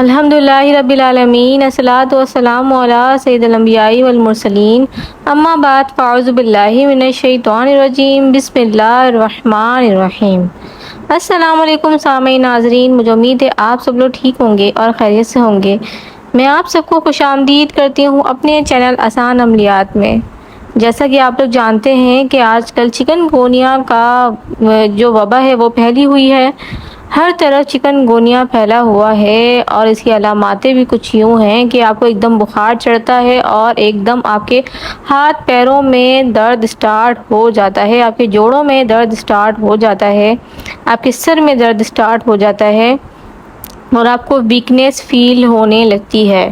الحمدللہ رب العالمین، الصلاۃ والسلام علی سید الانبیاء والمرسلین، اما بعد فاعوذ باللہ من الشیطان الرجیم، بسم اللہ الرحمن الرحیم۔ السلام علیکم سامعین ناظرین، مجھے امید ہے آپ سب لوگ ٹھیک ہوں گے اور خیریت سے ہوں گے۔ میں آپ سب کو خوش آمدید کرتی ہوں اپنے چینل آسان عملیات میں۔ جیسا کہ آپ لوگ جانتے ہیں کہ آج کل چکن گونیا کا جو وبا ہے وہ پھیلی ہوئی ہے۔ ہر طرف چکن گونیا پھیلا ہوا ہے اور اس کی علاماتیں بھی کچھ یوں ہیں کہ آپ کو ایک دم بخار چڑھتا ہے اور ایک دم آپ کے ہاتھ پیروں میں درد سٹارٹ ہو جاتا ہے، آپ کے جوڑوں میں درد سٹارٹ ہو جاتا ہے، آپ کے سر میں درد سٹارٹ ہو جاتا ہے اور آپ کو ویکنیس فیل ہونے لگتی ہے۔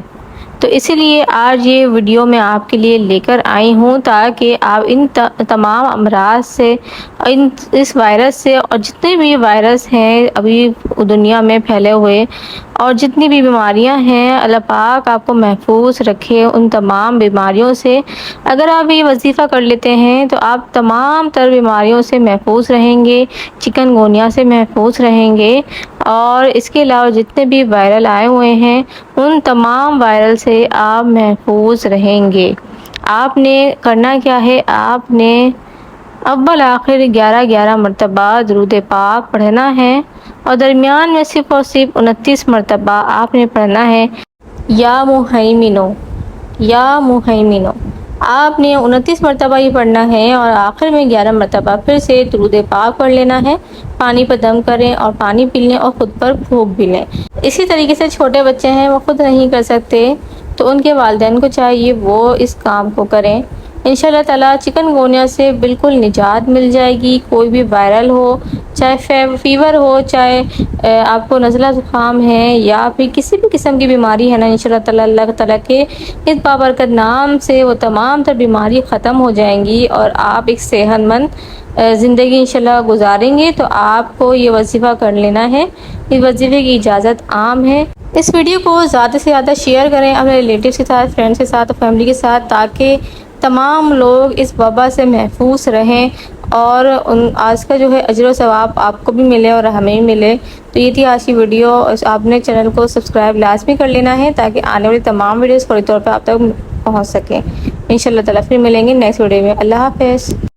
تو اسی لیے آج یہ ویڈیو میں آپ کے لیے لے کر آئی ہوں تاکہ آپ ان تمام امراض سے، اس وائرس سے اور جتنے بھی وائرس ہیں ابھی دنیا میں پھیلے ہوئے اور جتنی بھی بیماریاں ہیں، اللہ پاک آپ کو محفوظ رکھے ان تمام بیماریوں سے۔ اگر آپ یہ وظیفہ کر لیتے ہیں تو آپ تمام تر بیماریوں سے محفوظ رہیں گے، چکن گونیا سے محفوظ رہیں گے اور اس کے علاوہ جتنے بھی وائرل آئے ہوئے ہیں ان تمام وائرل سے آپ محفوظ رہیں گے۔ آپ نے کرنا کیا ہے، آپ نے اول آخر 11 مرتبہ درود پاک پڑھنا ہے اور درمیان میں صرف اور صرف 29 مرتبہ آپ نے پڑھنا ہے یا مہیمنو، یا مہیمنو۔ آپ نے 29 مرتبہ ہی پڑھنا ہے اور آخر میں 11 مرتبہ پھر سے درود پاک پڑھ لینا ہے۔ پانی پر دم کریں اور پانی پی لیں اور خود پر پھونک بھی لیں۔ اسی طریقے سے چھوٹے بچے ہیں وہ خود نہیں کر سکتے تو ان کے والدین کو چاہیے وہ اس کام کو کریں۔ انشاءاللہ تعالیٰ چکن گونیا سے بالکل نجات مل جائے گی۔ کوئی بھی وائرل ہو، چاہے فیور ہو، چاہے آپ کو نزلہ زکام ہے یا پھر کسی بھی قسم کی بیماری ہے نا، انشاءاللہ تعالیٰ اللہ تعالیٰ کے اس بابرکت نام سے وہ تمام تر بیماری ختم ہو جائیں گی اور آپ ایک صحت مند زندگی انشاءاللہ گزاریں گے۔ تو آپ کو یہ وظیفہ کر لینا ہے، اس وظیفے کی اجازت عام ہے۔ اس ویڈیو کو زیادہ سے زیادہ شیئر کریں اپنے ریلیٹیوز کے ساتھ، فرینڈس کے ساتھ اور فیملی کے ساتھ تاکہ تمام لوگ اس وبا سے محفوظ رہیں اور آج کا جو ہے اجر و ثواب آپ کو بھی ملے اور ہمیں بھی ملے۔ تو یہ تھی آج کی ویڈیو۔ آپ نے چینل کو سبسکرائب لازمی کر لینا ہے تاکہ آنے والی تمام ویڈیوز فوری طور پہ آپ تک پہنچ سکیں۔ انشاءاللہ تعالیٰ پھر ملیں گے نیکسٹ ویڈیو میں۔ اللہ حافظ۔